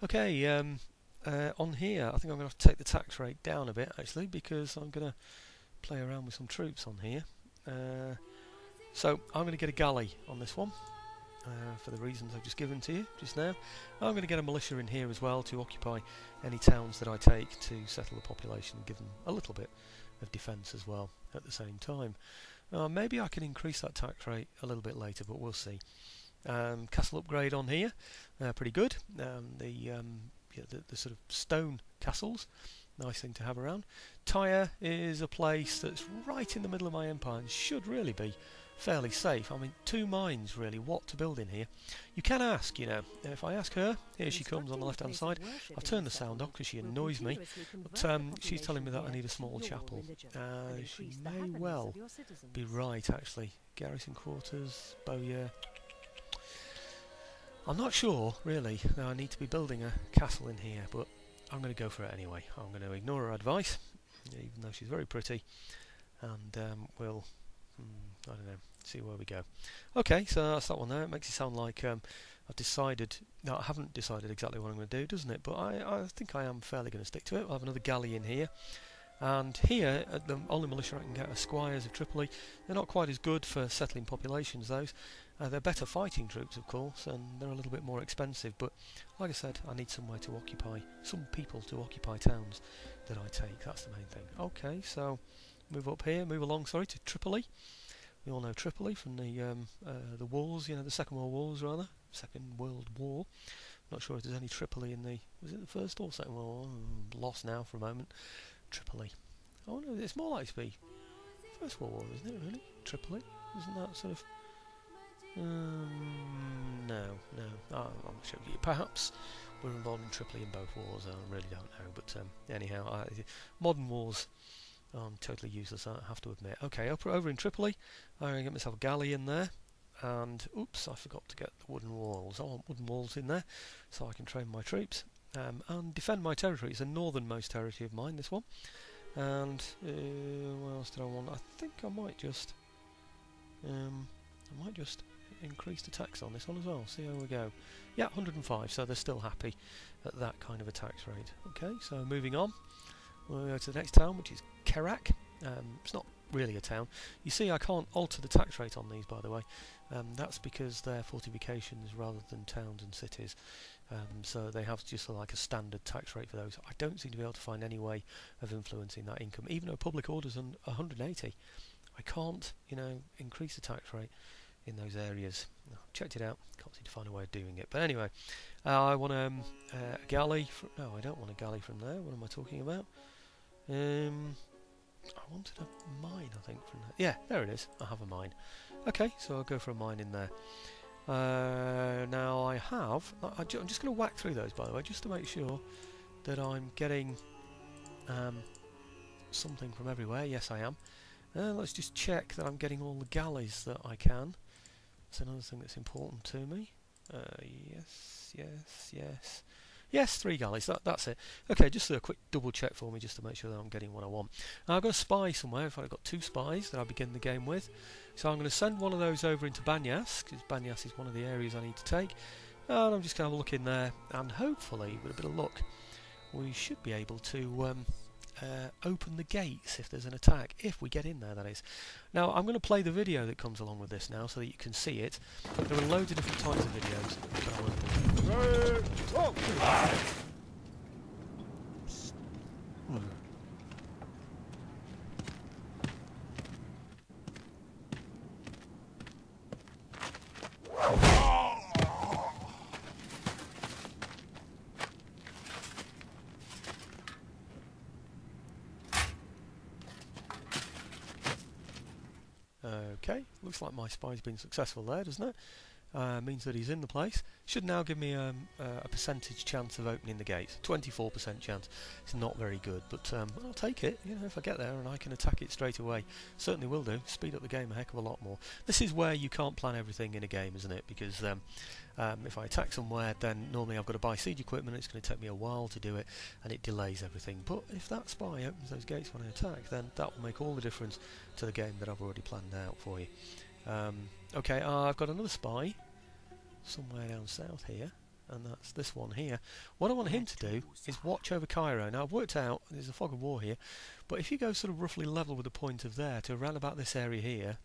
Okay, on here I think I'm going to have to take the tax rate down a bit actually, because I'm going to play around with some troops on here. So I'm going to get a galley on this one. For the reasons I've just given to you just now. I'm going to get a militia in here as well to occupy any towns that I take to settle the population and give them a little bit of defence as well at the same time. Maybe I can increase that tax rate a little bit later, but we'll see. Castle upgrade on here, pretty good. The sort of stone castles, nice thing to have around. Tyre is a place that's right in the middle of my empire and should really be fairly safe. I mean, 2 mines really, what to build in here. You can ask, you know, if I ask her, here she comes on the left hand side. I've turned the sound off because she annoys me, but she's telling me that I need a small chapel. She may well be right actually. Garrison quarters, Bowyer. I'm not sure really. Now I need to be building a castle in here, but I'm going to go for it anyway. I'm going to ignore her advice, even though she's very pretty, and we'll I don't know, see where we go. Okay, so that's that one there. It makes it sound like I've decided. No, I haven't decided exactly what I'm going to do, doesn't it? But I think I am fairly going to stick to it. I'll have another galley in here. And here, the only militia I can get are Squires of Tripoli. They're not quite as good for settling populations, those. They're better fighting troops, of course, and they're a little bit more expensive. But like I said, I need somewhere to occupy, some people to occupy towns that I take. That's the main thing. Okay, so move along, sorry, to Tripoli. We all know Tripoli from the wars, you know, the Second World Wars rather. Second World War. Not sure if there's any Tripoli in the... Was it the First or Second World War? I'm lost now for a moment. Tripoli. Oh no, it's more likely to be First World War, isn't it, really? Tripoli? Isn't that sort of... no. I'm not sure. Perhaps we're involved in Tripoli in both wars, I really don't know. But anyhow, modern wars... I'm totally useless, I have to admit. Okay, over in Tripoli, I'm going to get myself a galley in there. And, oops, I forgot to get the wooden walls. I want wooden walls in there, so I can train my troops. And defend my territory. It's the northernmost territory of mine, this one. And, what else did I want? I think I might just... increase the tax on this one as well. See how we go. Yeah, 105, so they're still happy at that kind of a tax rate. Okay, so moving on. We'll go to the next town, which is Kerak. It's not really a town. You see, I can't alter the tax rate on these, by the way. That's because they're fortifications rather than towns and cities. So they have just like a standard tax rate for those. I don't seem to be able to find any way of influencing that income, even though public order's 180. I can't, you know, increase the tax rate in those areas. I've checked it out. Can't seem to find a way of doing it. But anyway, I want a galley. No, I don't want a galley from there. What am I talking about? I wanted a mine, I think, from there. Yeah, there it is. I have a mine. Okay, so I'll go for a mine in there. Now I have... I'm just going to whack through those, by the way, just to make sure that I'm getting something from everywhere. Yes, I am. Let's just check that I'm getting all the galleys that I can. That's another thing that's important to me. Yes, 3 galleys, that's it. Okay, just a quick double check for me just to make sure that I'm getting what I want. Now I've got a spy somewhere. In fact, I've got 2 spies that I begin the game with. So I'm going to send one of those over into Banyas, because Banyas is one of the areas I need to take. And I'm just going to have a look in there, and hopefully, with a bit of luck, we should be able to open the gates if there's an attack, if we get in there, that is. Now I'm going to play the video that comes along with this now so that you can see it. There are loads of different types of videos that I won't play. Okay, looks like my spy's been successful there, doesn't it? Means that he's in the place. Should now give me a percentage chance of opening the gates. 24% chance. It's not very good, but I'll take it. You know, if I get there and I can attack it straight away, certainly will do. Speed up the game a heck of a lot more. This is where you can't plan everything in a game, isn't it? Because if I attack somewhere, then normally I've got to buy siege equipment. It's going to take me a while to do it, and it delays everything. But if that spy opens those gates when I attack, then that will make all the difference to the game that I've already planned out for you. Okay, I've got another spy somewhere down south here. and that's this one here. What I want him to do is watch over Cairo. Now I've worked out, there's a fog of war here, but if you go sort of roughly level with the point of there to around about this area here,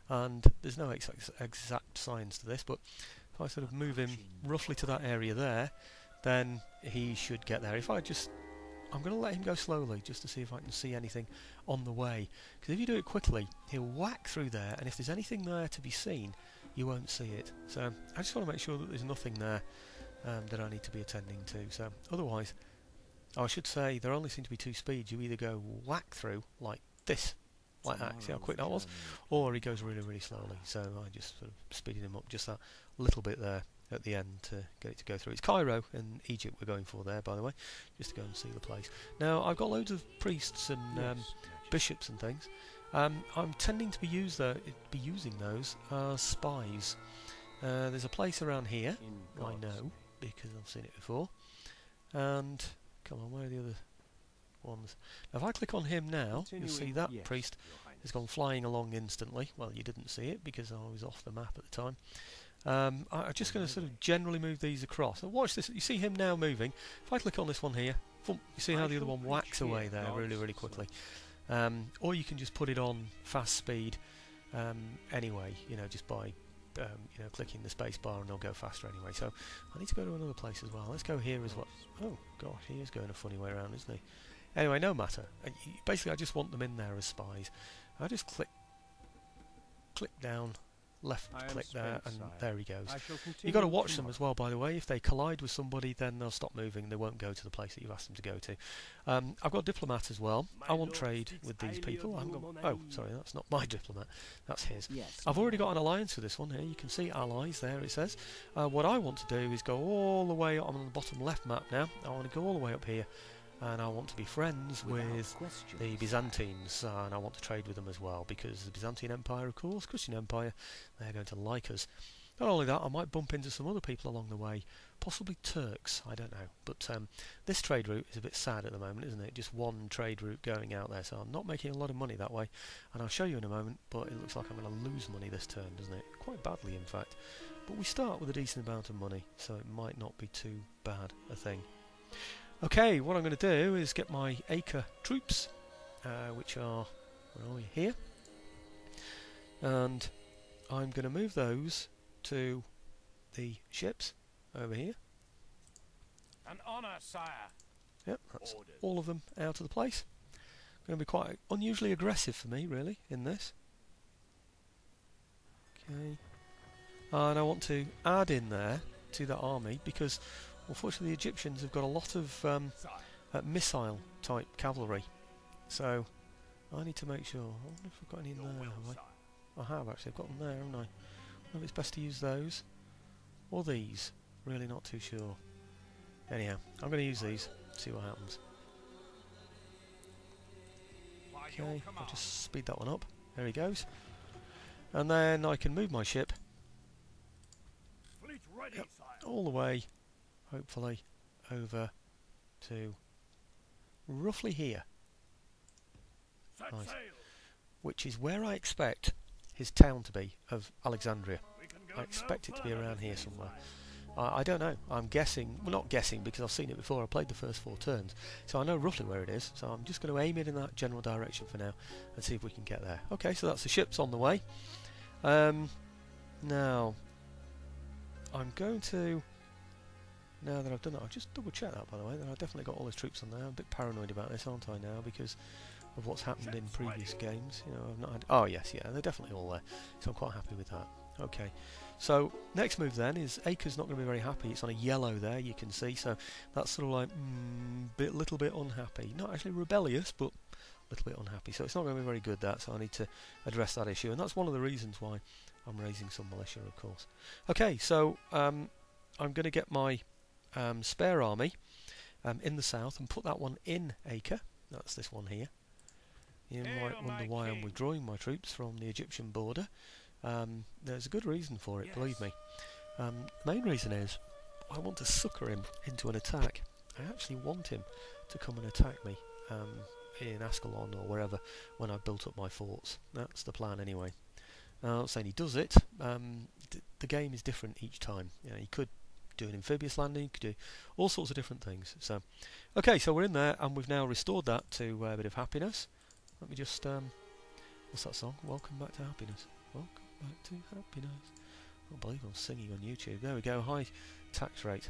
and there's no exact science to this, but if I sort of move him roughly to that area there, then he should get there. If I just, I'm going to let him go slowly just to see if I can see anything on the way, because if you do it quickly he'll whack through there, and if there's anything there to be seen you won't see it. So I just want to make sure that there's nothing there that I need to be attending to. So otherwise, I should say there only seem to be two speeds. You either go whack through like this, like that, see how quick that was, or he goes really slowly. So I just sort of speeded him up just that little bit there at the end to get it to go through. It's Cairo in Egypt we're going for there, by the way, just to go and see the place. Now I've got loads of priests and bishops and things. I'm tending to be using those as spies. There's a place around here, I know, because I've seen it before. And come on, where are the other ones? Now, if I click on him now, you'll see that priest has gone flying along instantly. Well, you didn't see it because I was off the map at the time. I'm just going to sort of generally move these across. Now watch this. You see him now moving. If I click on this one here, you see how the other one whacks away there really quickly. Or you can just put it on fast speed anyway, you know, just by you know, clicking the space bar, and they'll go faster anyway. So I need to go to another place as well. Let's go here as well. Oh gosh, he is going a funny way around, isn't he? Anyway, no matter. Basically I just want them in there as spies. I just click down, left click there, and there he goes. You've got to watch them as well, by the way. If they collide with somebody, then they'll stop moving. They won't go to the place that you've asked them to go to. I've got diplomat as well. I want trade with these people. Oh, sorry, that's not my diplomat. That's his. I've already got an alliance with this one here. You can see allies there, it says. What I want to do is go all the way on the bottom left map now. I want to go all the way up here, and I want to be friends with the Byzantines, and I want to trade with them as well, because the Byzantine Empire, of course, Christian Empire, they're going to like us. Not only that, I might bump into some other people along the way, possibly Turks, I don't know. But this trade route is a bit sad at the moment, isn't it? Just one trade route going out there, so I'm not making a lot of money that way, and I'll show you in a moment, but it looks like I'm going to lose money this turn, doesn't it? Quite badly, in fact. But we start with a decent amount of money, so it might not be too bad a thing. Okay, what I'm going to do is get my Acre troops, which are, where are we, here, and I'm going to move those to the ships over here. An honour, sire. Yep, that's all of them out of the place. Going to be quite unusually aggressive for me, really, in this. Okay, and I want to add in there to that army because unfortunately the Egyptians have got a lot of missile type cavalry, so I need to make sure. I wonder if I've got any in there, have I? I have actually, I've got them there, haven't I? I wonder if it's best to use those or these, really not too sure. Anyhow, I'm going to use these, see what happens. Okay, I'll just speed that one up, there he goes, and then I can move my ship all the way, hopefully, over to roughly here. Nice. Which is where I expect his town to be, of Alexandria. I expect it to be around here somewhere. I don't know, I'm guessing, well not guessing because I've seen it before, I played the first 4 turns, so I know roughly where it is, so I'm just going to aim it in that general direction for now and see if we can get there. Okay, so that's the ships on the way. Now, I'm going to, now that I've done that, I'll just double check that by the way, that I've definitely got all the troops on there. I'm a bit paranoid about this, aren't I now, because of what's happened in previous games. You know, I've not had, oh yes, yeah, they're definitely all there, so I'm quite happy with that. Okay, so next move then is Acre's not going to be very happy. It's on a yellow there, you can see, so that's sort of like little bit unhappy. Not actually rebellious, but a little bit unhappy. So it's not going to be very good, that, so I need to address that issue, and that's one of the reasons why I'm raising some militia, of course. Okay, so I'm going to get my spare army in the south and put that one in Acre. That's this one here. You might wonder why I'm withdrawing my troops from the Egyptian border. There's a good reason for it, believe me. The main reason is I want to sucker him into an attack. I actually want him to come and attack me in Ascalon or wherever when I've built up my forts. That's the plan anyway. I'm not saying he does it. The game is different each time. You know, he could do an amphibious landing, you could do all sorts of different things. So, okay, so we're in there, and we've now restored that to a bit of happiness. Let me just, what's that song? Welcome back to happiness. Welcome back to happiness. I can't believe I'm singing on YouTube. There we go, high tax rate.